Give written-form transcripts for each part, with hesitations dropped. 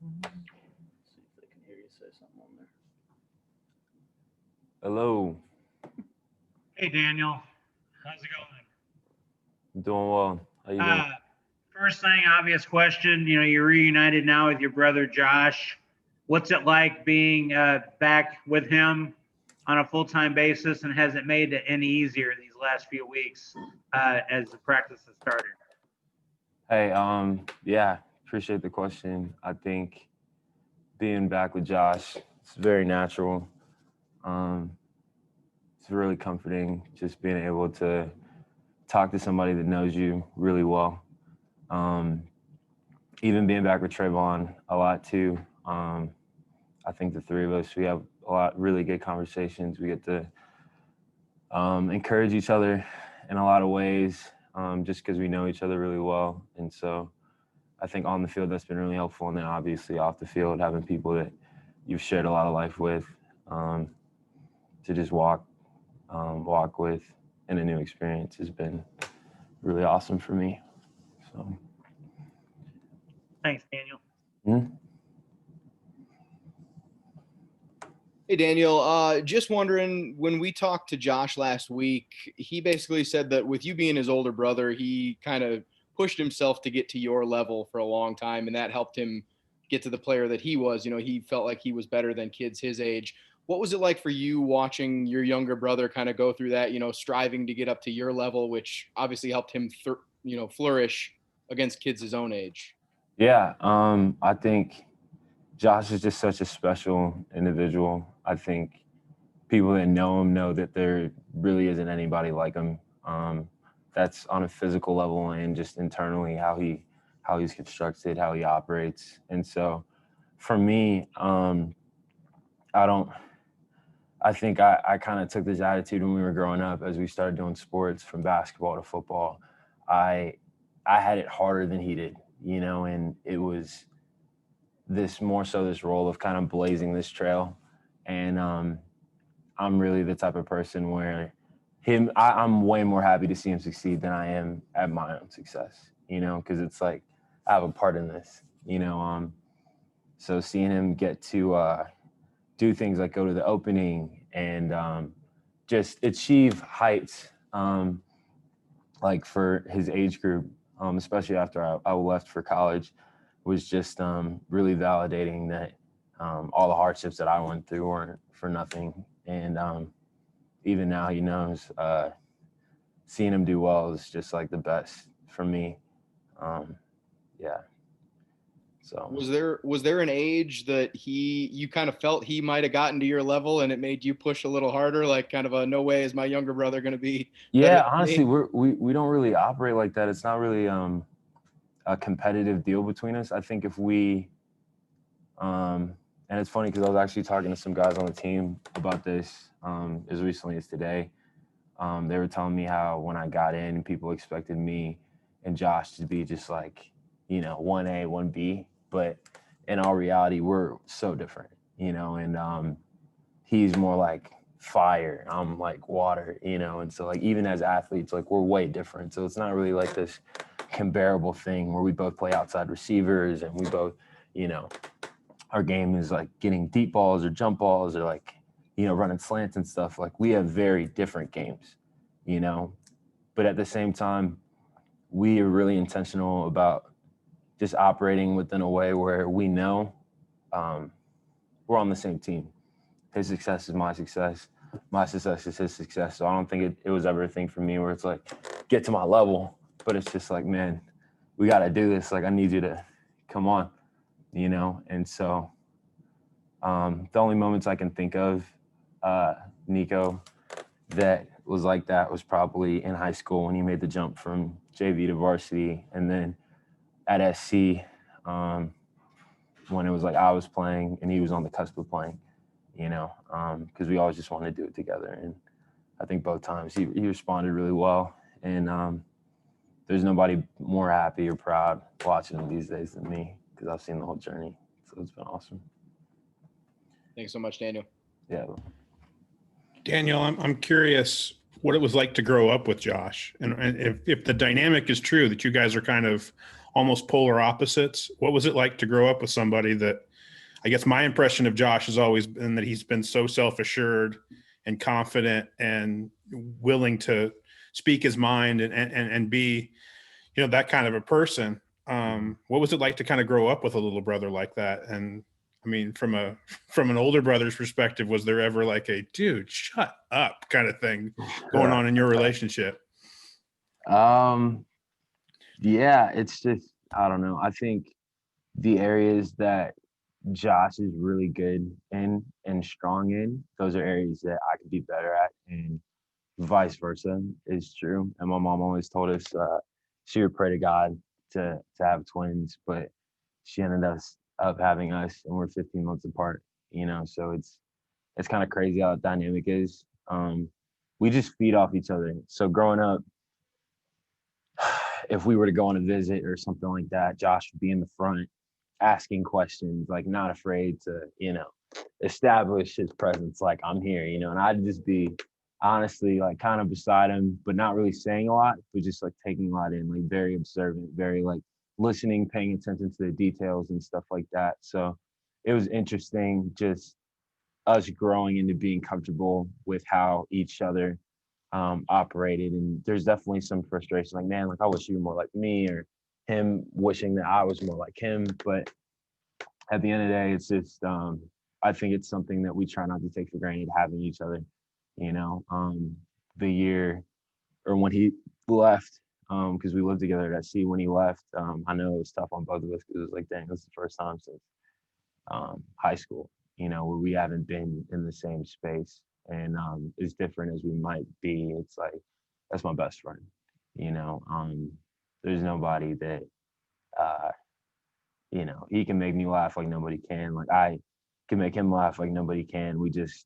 See if they can hear you say something on there. Hello. Hey, Daniel. How's it going? I'm doing well. How you doing? First thing, obvious question. You're reunited now with your brother Josh. What's it like being back with him on a full-time basis, and has it made it any easier these last few weeks as the practice has started? Hey, yeah, appreciate the question. I think being back with Josh, it's very natural. It's really comforting just being able to talk to somebody that knows you really well. Even being back with Trayvon a lot too. I think the three of us, we have a lot really good conversations. We get to encourage each other in a lot of ways, just because we know each other really well. And so I think on the field that's been really helpful. And then obviously off the field, having people that you've shared a lot of life with, to just walk with in a new experience has been really awesome for me. So Thanks, Daniel. mm-hmm. Hey, Daniel, just wondering, when we talked to Josh last week, he basically said that with you being his older brother, he kind of pushed himself to get to your level for a long time, and that helped him get to the player that he was. He felt like he was better than kids his age. What was it like for you watching your younger brother kind of go through that, striving to get up to your level, which obviously helped him, flourish against kids his own age? Yeah, I think Josh is just such a special individual. I think people that know him know that there really isn't anybody like him. That's on a physical level and just internally how he's constructed, how he operates. And so for me, I think I kind of took this attitude when we were growing up as we started doing sports from basketball to football. I had it harder than he did, and it was this role of kind of blazing this trail. And I'm really the type of person where I'm way more happy to see him succeed than I am at my own success, because it's like I have a part in this, so seeing him get to do things like go to the opening and just achieve heights like for his age group, especially after I left for college, was just really validating that all the hardships that I went through weren't for nothing. And even now he knows seeing him do well is just like the best for me. Yeah. So was there an age that you kind of felt he might have gotten to your level and it made you push a little harder, like kind of a no way is my younger brother going to be? Yeah, honestly, we don't really operate like that. It's not really a competitive deal between us. I think if we and it's funny because I was actually talking to some guys on the team about this as recently as today. They were telling me how when I got in, people expected me and Josh to be just like, 1A, 1B. But in all reality, we're so different, and he's more like fire. I'm like water, and so like even as athletes, like we're way different. So it's not really like this comparable thing where we both play outside receivers and we both, our game is like getting deep balls or jump balls or like, running slants and stuff. Like we have very different games, but at the same time, we are really intentional about just operating within a way where we know we're on the same team. His success is my success. My success is his success. So I don't think it was ever a thing for me where it's like, get to my level. But it's just like, man, we got to do this. Like, I need you to come on, And so the only moments I can think of, Nico, that was like that was probably in high school when he made the jump from JV to varsity. And then at SC, when it was like I was playing and he was on the cusp of playing, because we always just wanted to do it together. And I think both times he responded really well. And there's nobody more happy or proud watching him these days than me because I've seen the whole journey. So it's been awesome. Thanks so much, Daniel. Yeah. Daniel, I'm curious what it was like to grow up with Josh, and if the dynamic is true that you guys are kind of almost polar opposites. What was it like to grow up with somebody that, I guess my impression of Josh has always been that he's been so self-assured and confident and willing to speak his mind and be, that kind of a person. What was it like to kind of grow up with a little brother like that? And I mean, from an older brother's perspective, was there ever like a dude, shut up kind of thing going on in your relationship? Yeah, it's just, I don't know. I think the areas that Josh is really good in and strong in, those are areas that I could be better at, and vice versa is true. And my mom always told us she would pray to God to have twins, but she ended up having us, and we're 15 months apart. So it's kind of crazy how the dynamic is. We just feed off each other. So growing up, if we were to go on a visit or something like that, Josh would be in the front asking questions, like not afraid to, establish his presence, like I'm here, and I'd just be honestly like kind of beside him, but not really saying a lot, but just like taking a lot in, like very observant, very like listening, paying attention to the details and stuff like that. So it was interesting just us growing into being comfortable with how each other operated. And there's definitely some frustration, like, man, like I wish you were more like me, or him wishing that I was more like him. But at the end of the day, it's just I think it's something that we try not to take for granted, having each other. The year or when he left, because we lived together at SC, when he left, I know it was tough on both of us, because it was like, dang, this is the first time since high school, where we haven't been in the same space. And as different as we might be, it's like, that's my best friend. There's nobody that he can make me laugh like nobody can. Like I can make him laugh like nobody can. We just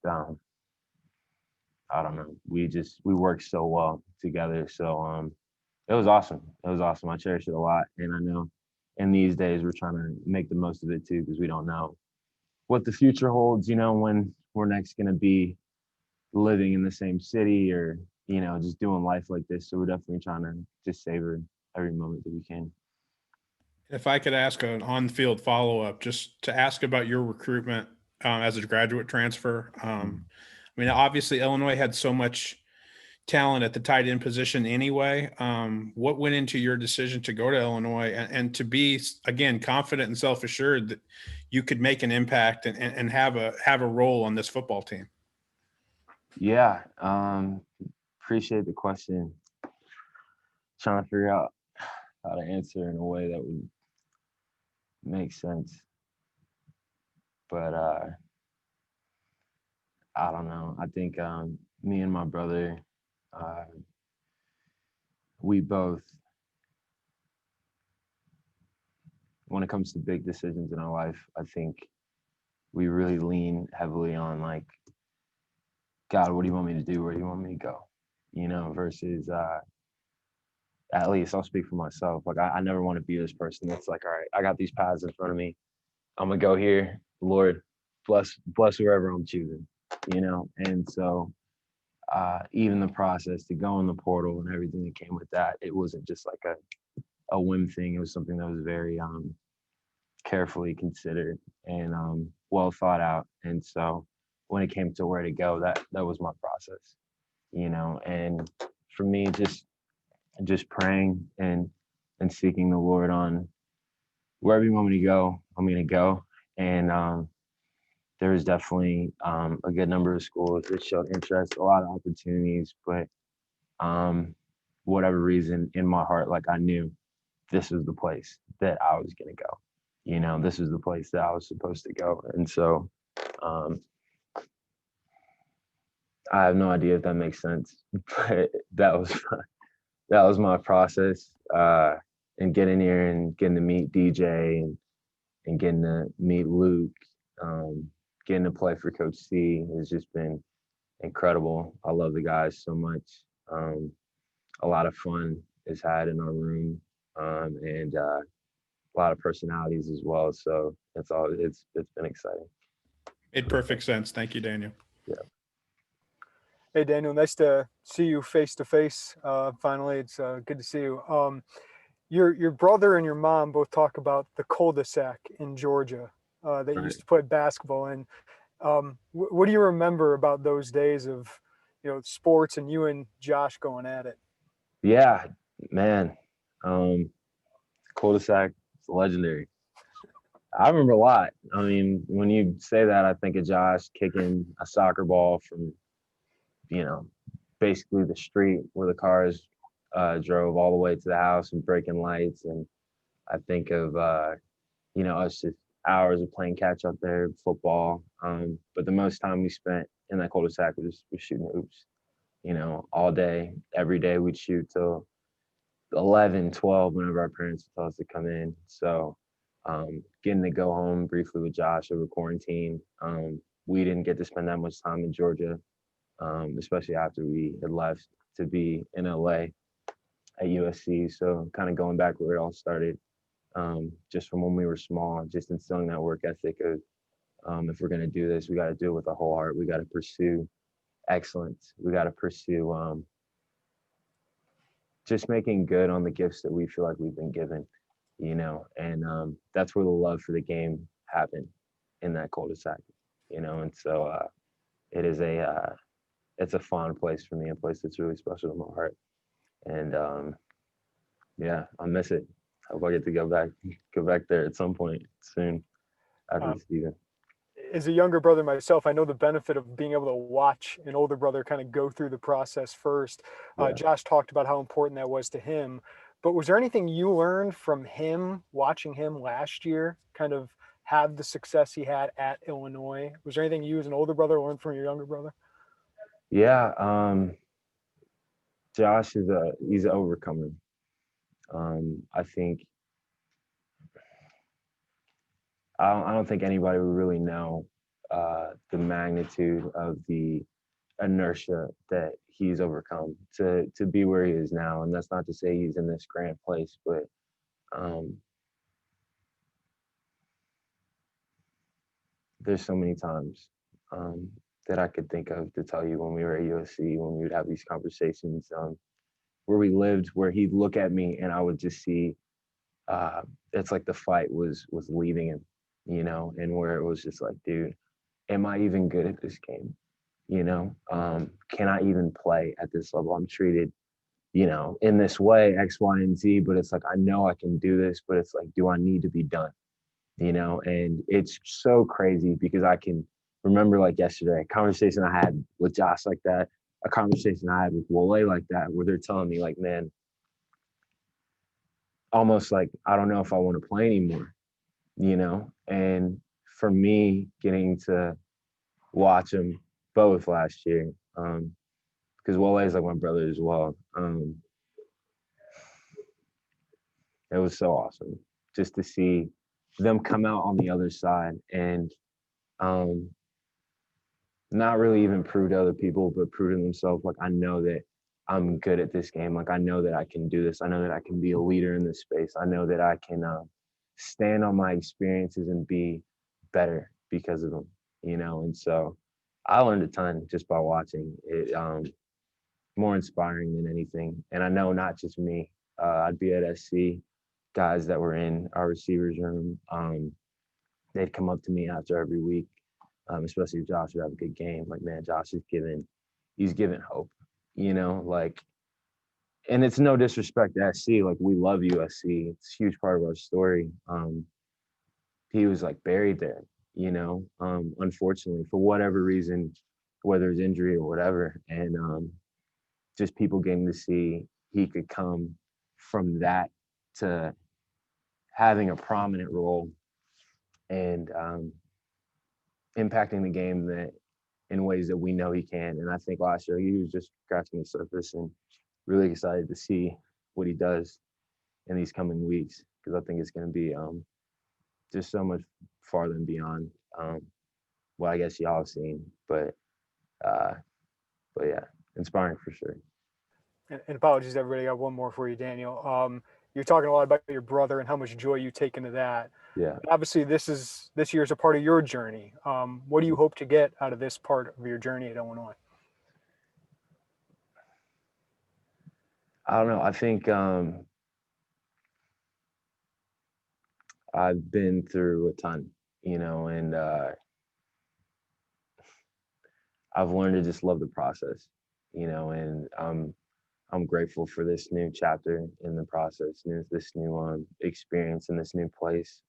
I don't know. We work so well together. So it was awesome. It was awesome. I cherish it a lot. And I know in these days we're trying to make the most of it too, because we don't know what the future holds, when we're next gonna be living in the same city, or, just doing life like this. So we're definitely trying to just savor every moment that we can. If I could ask an on-field follow-up, just to ask about your recruitment as a graduate transfer. I mean, obviously Illinois had so much talent at the tight end position anyway. What went into your decision to go to Illinois and to be, again, confident and self-assured that you could make an impact and have a role on this football team? Yeah. Appreciate the question. Trying to figure out how to answer in a way that would make sense. But I don't know. I think me and my brother, we both, when it comes to big decisions in our life, I think we really lean heavily on like, God, what do you want me to do? Where do you want me to go? Versus at least I'll speak for myself. Like I never want to be this person that's like, all right, I got these paths in front of me. I'm gonna go here. Lord, bless wherever I'm choosing, And so even the process to go in the portal and everything that came with that, it wasn't just like a whim thing. It was something that was very carefully considered and well thought out. And so when it came to where to go, that was my process, And for me, just praying and seeking the Lord on wherever you want me to go, I'm gonna go. And there was definitely a good number of schools that showed interest, a lot of opportunities, but whatever reason in my heart, like I knew this was the place that I was gonna go. This is the place that I was supposed to go. And so I have no idea if that makes sense, but that was my process. And getting here and getting to meet DJ and getting to meet Luke, getting to play for Coach C has just been incredible. I love the guys so much. A lot of fun is had in our room, and a lot of personalities as well. So it's been exciting. Made perfect sense. Thank you, Daniel. Yeah. Hey, Daniel, nice to see you face to face. Finally, it's good to see you. Your brother and your mom both talk about the cul-de-sac in Georgia that you Right. used to play basketball in. What do you remember about those days of, sports and you and Josh going at it? Yeah, man. Cul-de-sac is legendary. I remember a lot. I mean, when you say that, I think of Josh kicking a soccer ball from, basically the street where the cars drove all the way to the house and breaking lights. And I think of, us just hours of playing catch up there, football. But the most time we spent in that cul-de-sac was shooting hoops, all day, every day we'd shoot till 11, 12 whenever our parents would tell us to come in. So getting to go home briefly with Josh over quarantine. We didn't get to spend that much time in Georgia, especially after we had left to be in LA at USC. So kind of going back where it all started, just from when we were small, just instilling that work ethic of if we're going to do this, we got to do it with a whole heart. We got to pursue excellence. We got to pursue just making good on the gifts that we feel like we've been given, and that's where the love for the game happened in that cul-de-sac, and so it is it's a fond place for me, a place that's really special to my heart. And yeah, I miss it. Hope I get to go back there at some point soon after the season. As a younger brother myself, I know the benefit of being able to watch an older brother kind of go through the process first. Yeah. Josh talked about how important that was to him, but was there anything you learned from him watching him last year kind of have the success he had at Illinois? Was there anything you as an older brother learned from your younger brother? Yeah, Josh he's an overcomer. I think I don't think anybody would really know the magnitude of the inertia that he's overcome to be where he is now. And that's not to say he's in this grand place, but there's so many times that I could think of to tell you when we were at USC, when we would have these conversations where we lived, where he'd look at me and I would just see it's like the fight was leaving him, and where it was just like, dude, am I even good at this game? Can I even play at this level? I'm treated, in this way, X, Y, and Z, but it's like, I know I can do this, but it's like, do I need to be done? And it's so crazy because I can remember like yesterday, a conversation I had with Josh like that, a conversation I had with Wole like that, where they're telling me like, man, almost like, I don't know if I want to play anymore, and for me getting to watch them both last year, because Wole is like my brother as well. It was so awesome just to see them come out on the other side and not really even prove to other people, but prove to themselves, like, I know that I'm good at this game. Like, I know that I can do this. I know that I can be a leader in this space. I know that I can stand on my experiences and be better because of them, And so I learned a ton just by watching it. More inspiring than anything. And I know not just me. I'd be at SC, guys that were in our receivers room. They'd come up to me after every week, especially if Josh would have a good game. Like, man, Josh is he's giving hope, like, and it's no disrespect to SC. Like, we love USC. It's a huge part of our story. He was like buried there, unfortunately, for whatever reason, whether it's injury or whatever. And just people getting to see he could come from that to having a prominent role and impacting the game that in ways that we know he can. And I think last year he was just scratching the surface, and really excited to see what he does in these coming weeks, because I think it's going to be just so much farther and beyond what I guess y'all have seen. But yeah, inspiring for sure. And apologies, everybody. I got one more for you, Daniel. You're talking a lot about your brother and how much joy you take into that. Yeah. Obviously, this year is a part of your journey. What do you hope to get out of this part of your journey at Illinois? I don't know. I think I've been through a ton, and I've learned to just love the process, and I'm grateful for this new chapter in the process, this new experience in this new place.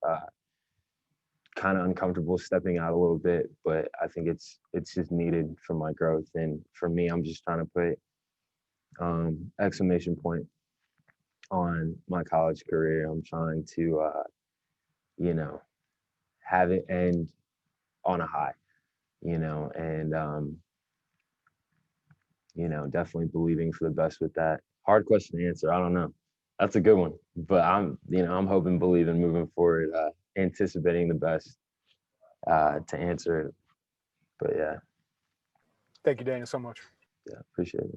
Kind of uncomfortable stepping out a little bit, but I think it's just needed for my growth. And for me, I'm just trying to put exclamation point on my college career. I'm trying to have it end on a high, and definitely believing for the best with that. Hard question to answer. I don't know. That's a good one, but I'm hoping, believing, moving forward, anticipating the best to answer it. But yeah, Thank you, Daniel, so much. yeah, appreciate it.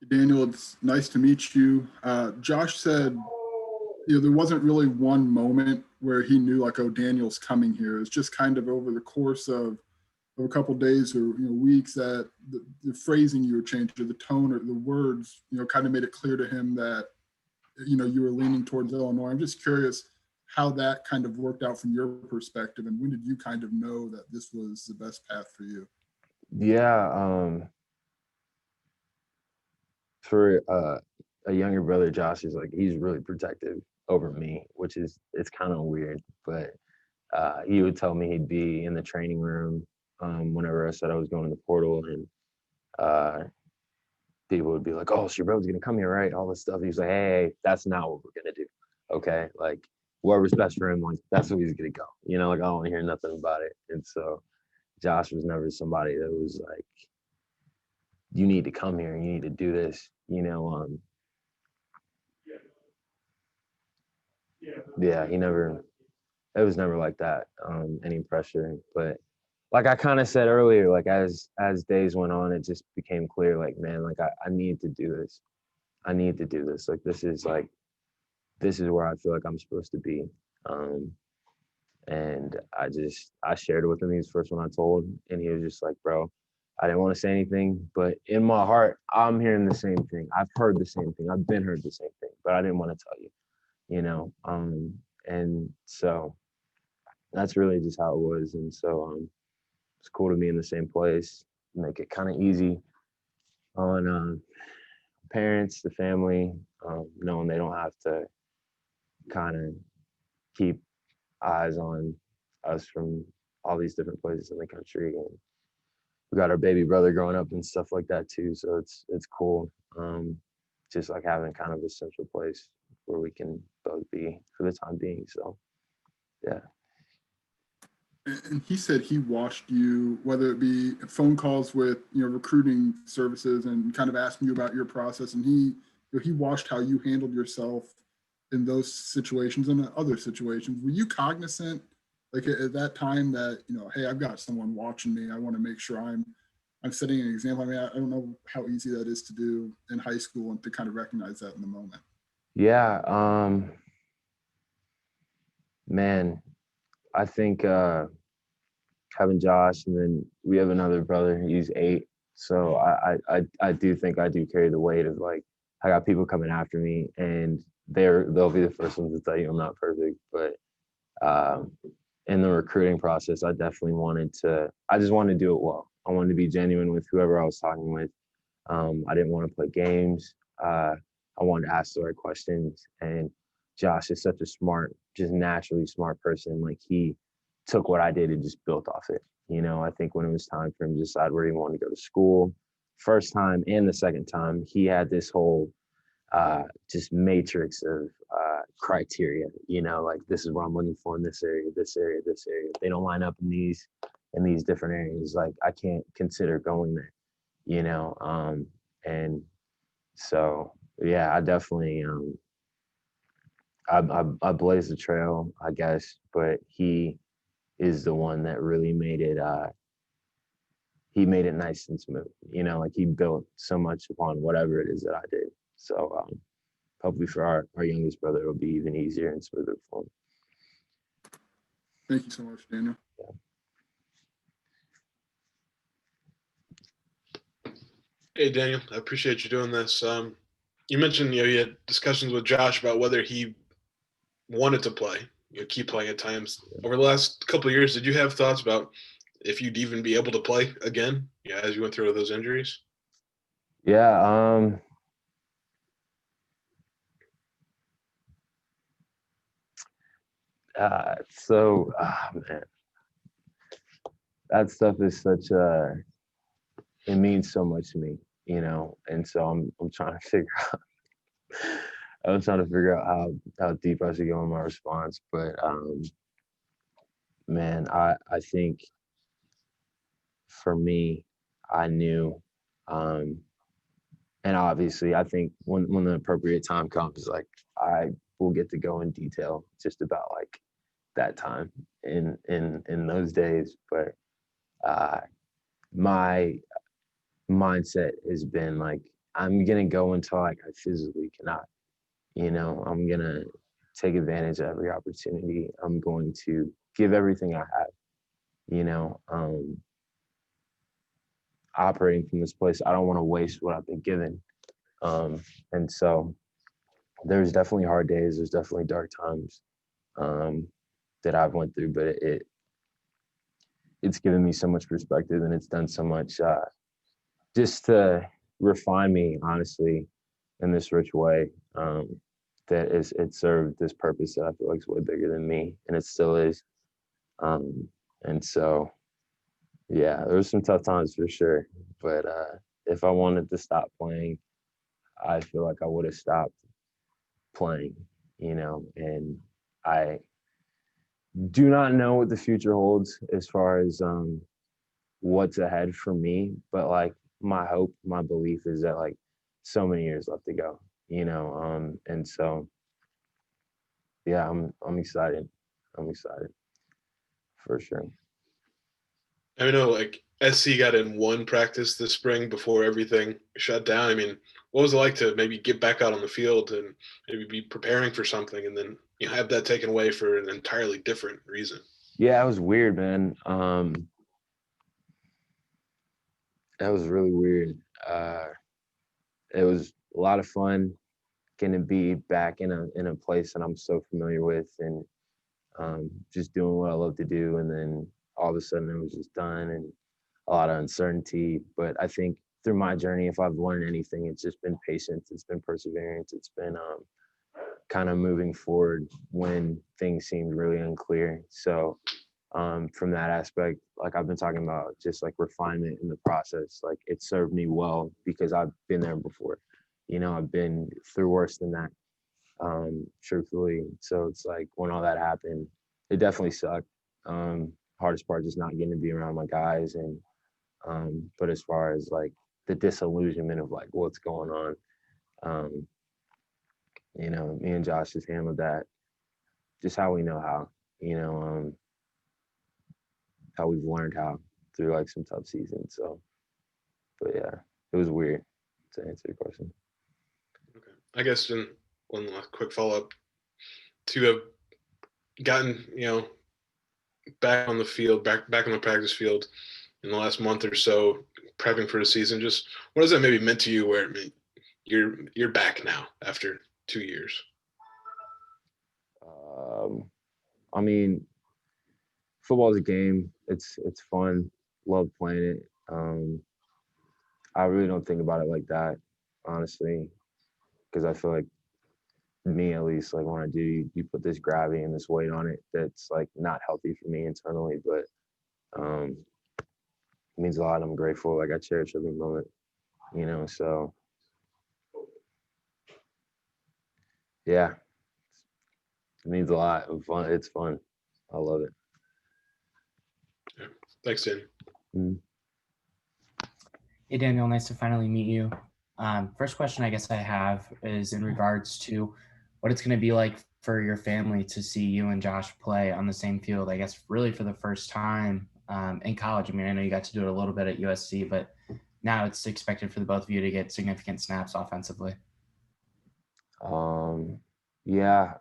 Daniel, it's nice to meet you. Josh said, there wasn't really one moment where he knew like, oh, Daniel's coming here. It's just kind of over the course of a couple of days or weeks that the phrasing you were changing, or the tone or the words, kind of made it clear to him that you were leaning towards Illinois. I'm just curious how that kind of worked out from your perspective, and when did you kind of know that this was the best path for you? Yeah, for a younger brother, Josh is like, he's really protective over me, which is, it's kind of weird, but he would tell me he'd be in the training room whenever I said I was going to the portal, and people would be like, oh, so your brother's gonna come here, right? All this stuff. He's like, hey, that's not what we're gonna do. Okay, like whoever's best for him, like that's where he's gonna go. Like I don't want to hear nothing about it. And so Josh was never somebody that was like, you need to come here, you need to do this. Yeah, it was never like that. Any pressure, but like I kind of said earlier, like as days went on, it just became clear, like, man, like I need to do this. I need to do this. Like this is where I feel like I'm supposed to be. And I shared it with him. He was the first one I told, and he was just like, bro, I didn't want to say anything, but in my heart, I'm hearing the same thing. I've heard the same thing. I've been heard the same thing, but I didn't want to tell you, and so that's really just how it was. And so it's cool to be in the same place, make it kind of easy on parents, the family, knowing they don't have to kind of keep eyes on us from all these different places in the country. And we got our baby brother growing up and stuff like that too. So it's cool. Just like having kind of a central place where we can both be for the time being. So yeah. And he said he watched you, whether it be phone calls with recruiting services and kind of asking you about your process, and he watched how you handled yourself in those situations and in other situations. Were you cognizant, like at that time, that hey, I've got someone watching me, I want to make sure I'm setting an example? I mean, I don't know how easy that is to do in high school and to kind of recognize that in the moment. Yeah, man, I think having Josh, and then we have another brother, he's 8. So I do think I do carry the weight of, like, I got people coming after me, and they'll be the first ones to tell you I'm not perfect. But in the recruiting process, I definitely just wanted to do it well. I wanted to be genuine with whoever I was talking with. I didn't want to play games. I wanted to ask the right questions. And Josh is such a smart, just naturally smart person. Like, he took what I did and just built off it. I think when it was time for him to decide where he wanted to go to school, first time and the second time, he had this whole just matrix of criteria, like, this is what I'm looking for in this area, this area, this area. If they don't line up in these different areas, like, I can't consider going there, and so, yeah, I definitely, I blazed the trail, I guess, but he is the one that really made it, he made it nice and smooth, like, he built so much upon whatever it is that I did. So hopefully for our youngest brother, it'll be even easier and smoother for him. Thank you so much, Daniel. Yeah. Hey, Daniel, I appreciate you doing this. You mentioned, you had discussions with Josh about whether he wanted to play, keep playing at times. Over the last couple of years, did you have thoughts about if you'd even be able to play again, as you went through those injuries? Yeah. Man, that stuff is it means so much to me, and so I'm trying to figure out. I'm trying to figure out how deep I should go in my response, but man, I think for me, I knew, and obviously, I think when the appropriate time comes, like I will get to go in detail just about like that time in those days, but my mindset has been like I'm gonna go until like I physically cannot. I'm gonna take advantage of every opportunity. I'm going to give everything I have. Operating from this place, I don't want to waste what I've been given. And so there's definitely hard days. There's definitely dark times that I've went through, but it's given me so much perspective, and it's done so much just to refine me, honestly, in this rich way. That it served this purpose that I feel like is way bigger than me, and it still is. And so, yeah, there was some tough times for sure. But if I wanted to stop playing, I feel like I would have stopped playing, and I do not know what the future holds as far as what's ahead for me, but like my hope, my belief is that like so many years left to go, and so yeah, I'm excited. I'm excited for sure. I know, like SC got in one practice this spring before everything shut down. I mean, what was it like to maybe get back out on the field and maybe be preparing for something, and then have that taken away for an entirely different reason? Yeah, it was weird, man. That was really weird. It was a lot of fun getting to be back in a place that I'm so familiar with, and just doing what I love to do. And then all of a sudden it was just done, and a lot of uncertainty. But I think through my journey, if I've learned anything, it's just been patience. It's been perseverance. It's been kind of moving forward when things seemed really unclear. So from that aspect, like I've been talking about, just like refinement in the process, like it served me well because I've been there before. I've been through worse than that, truthfully. So it's like when all that happened, it definitely sucked. Hardest part just not getting to be around my guys, and but as far as like the disillusionment of like what's going on, me and Josh just handled that just how we know how, how we've learned how through like some tough seasons. So, but yeah, it was weird, to answer your question. Okay. I guess then one last quick follow-up, to have gotten, back on the field, back on the practice field in the last month or so, prepping for the season, just what has that maybe meant to you where you're back now after 2 years? I mean, football is a game. It's fun. Love playing it. I really don't think about it like that, honestly, because I feel like me, at least, like when I do, you put this gravity and this weight on it that's like not healthy for me internally, but it means a lot. I'm grateful. Like I cherish every moment, so yeah, it means a lot. It's fun. I love it. Yeah. Thanks, Danny. Mm-hmm. Hey, Daniel, nice to finally meet you. First question I guess I have is in regards to what it's going to be like for your family to see you and Josh play on the same field, I guess, really for the first time in college. I mean, I know you got to do it a little bit at USC, but now it's expected for the both of you to get significant snaps offensively. Yeah.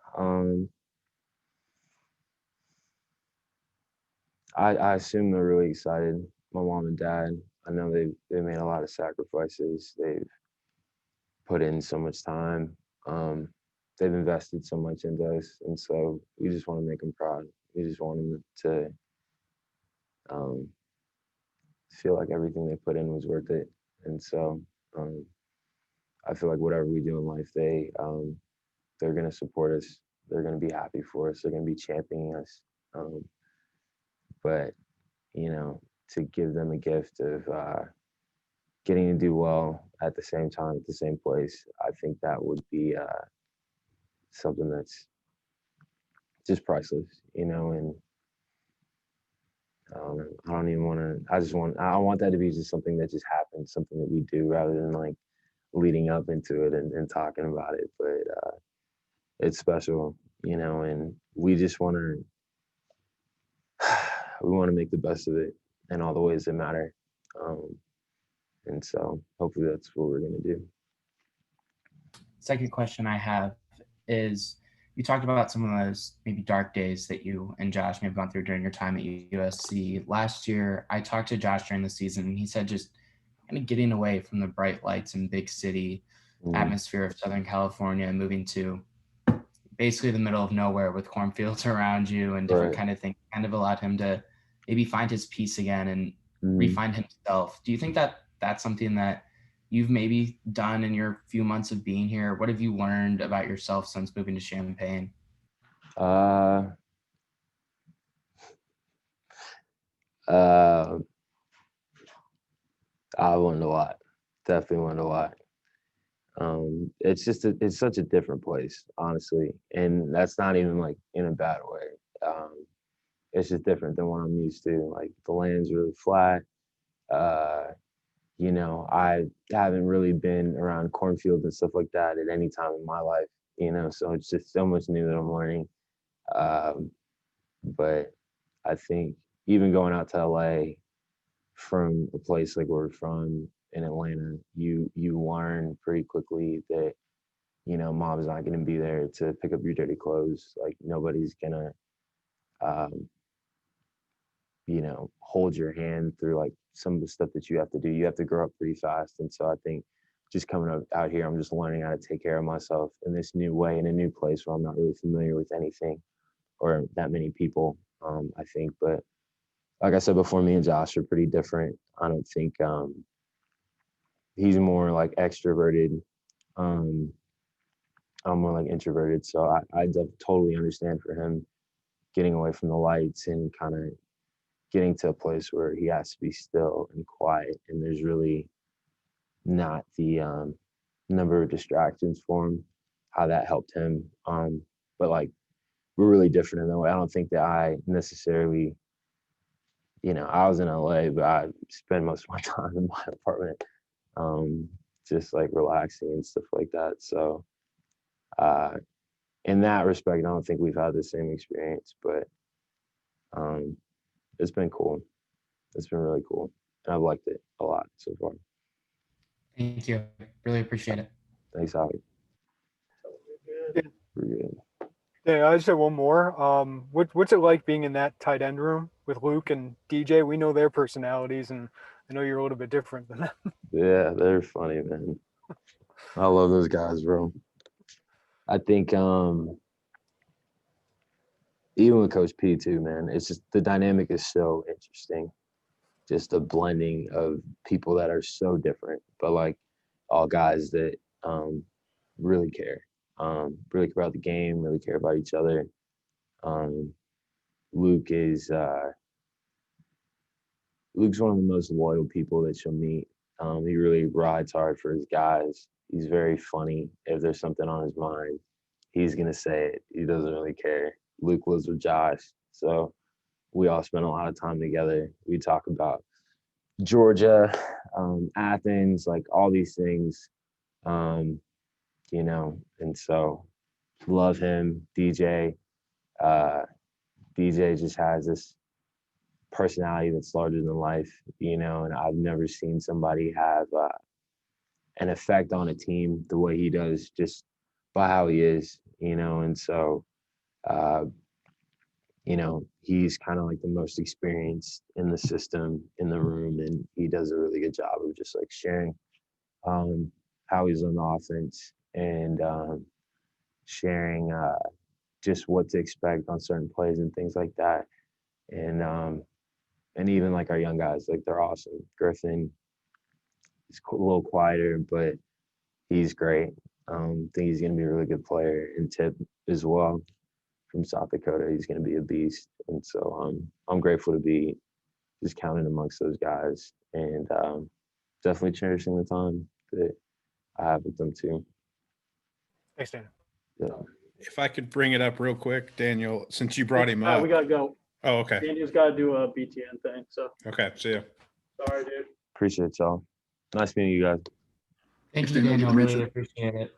I assume they're really excited. My mom and dad, I know they've made a lot of sacrifices. They've put in so much time they've invested so much into us, and so we just want to make them proud. We just want them to feel like everything they put in was worth it. And so I feel like whatever we do in life, they're going to support us. They're going to be happy for us. They're going to be championing us. But, you know, to give them a gift of getting to do well at the same time, at the same place, I think that would be something that's just priceless, you know, and I don't even want to, I want that to be just something that just happens, something that we do rather than like leading up into it and talking about it. But it's special, you know, and we just want to, we want to make the best of it in all the ways that matter. And so hopefully that's what we're going to do. Second question I have is, you talked about some of those maybe dark days that you and Josh may have gone through during your time at USC. Last year, I talked to Josh during the season, and he said just kind of getting away from the bright lights and big city atmosphere of Southern California and moving to basically the middle of nowhere with cornfields around you and different kind of things kind of allowed him to maybe find his peace again and refine himself. Do you think that that's something that you've maybe done in your few months of being here? What have you learned about yourself since moving to Champaign? I learned a lot. Definitely learned a lot. It's just it's such a different place, honestly, and that's not even like in a bad way. It's just different than what I'm used to. Like the land's really flat. You know, I haven't really been around cornfields and stuff like that at any time in my life, you know, so it's just so much new that I'm learning. But I think even going out to LA from a place like where we're from in Atlanta, you learn pretty quickly that, you know, mom's not going to be there to pick up your dirty clothes. Like nobody's going to, you know, hold your hand through like some of the stuff that you have to do. You have to grow up pretty fast. And so I think just coming out here, I'm just learning how to take care of myself in this new way, in a new place where I'm not really familiar with anything or that many people, I think. But like I said before, me and Josh are pretty different. I don't think he's more like extroverted. I'm more like introverted. So I totally understand for him getting away from the lights and kind of getting to a place where he has to be still and quiet, and there's really not the number of distractions for him, how that helped him. But like we're really different in that way. I don't think that I necessarily, you know, I was in LA, but I spend most of my time in my apartment, just like relaxing and stuff like that. So in that respect, I don't think we've had the same experience, but it's been cool. It's been really cool. And I've liked it a lot so far. Thank you. Really appreciate it. Thanks, Holly. We're good. Yeah, I just have one more. What's it like being in that tight end room with Luke and DJ? We know their personalities, and I know you're a little bit different than them. Yeah, they're funny, man. I love those guys, bro. I think even with Coach P too, man, it's just the dynamic is so interesting. Just a blending of people that are so different, but like all guys that really care about the game, really care about each other. Luke's one of the most loyal people that you'll meet. He really rides hard for his guys. He's very funny. If there's something on his mind, he's gonna say it. He doesn't really care. Luke lives with Josh, so we all spend a lot of time together. We talk about Georgia, Athens, like all these things, you know, and so love him. DJ just has this personality that's larger than life, you know, and I've never seen somebody have an effect on a team the way he does just by how he is, you know, and so you know, he's kind of like the most experienced in the system in the room, and he does a really good job of just like sharing how he's on the offense and sharing just what to expect on certain plays and things like that. And even like our young guys, like they're awesome. Griffin is a little quieter, but he's great. Think he's going to be a really good player. And Tip as well from South Dakota, he's going to be a beast. And so I'm grateful to be just counted amongst those guys, and definitely cherishing the time that I have with them too. Thanks, Dan. Yeah. If I could bring it up real quick, Daniel, since you brought him up. We gotta go. Oh, okay. Andy's gotta do a BTN thing, so Okay. See ya. sorry, dude. Appreciate y'all. Nice meeting you guys. Thank Thanks, you, Daniel. Good Daniel. to meet Really you. appreciate it.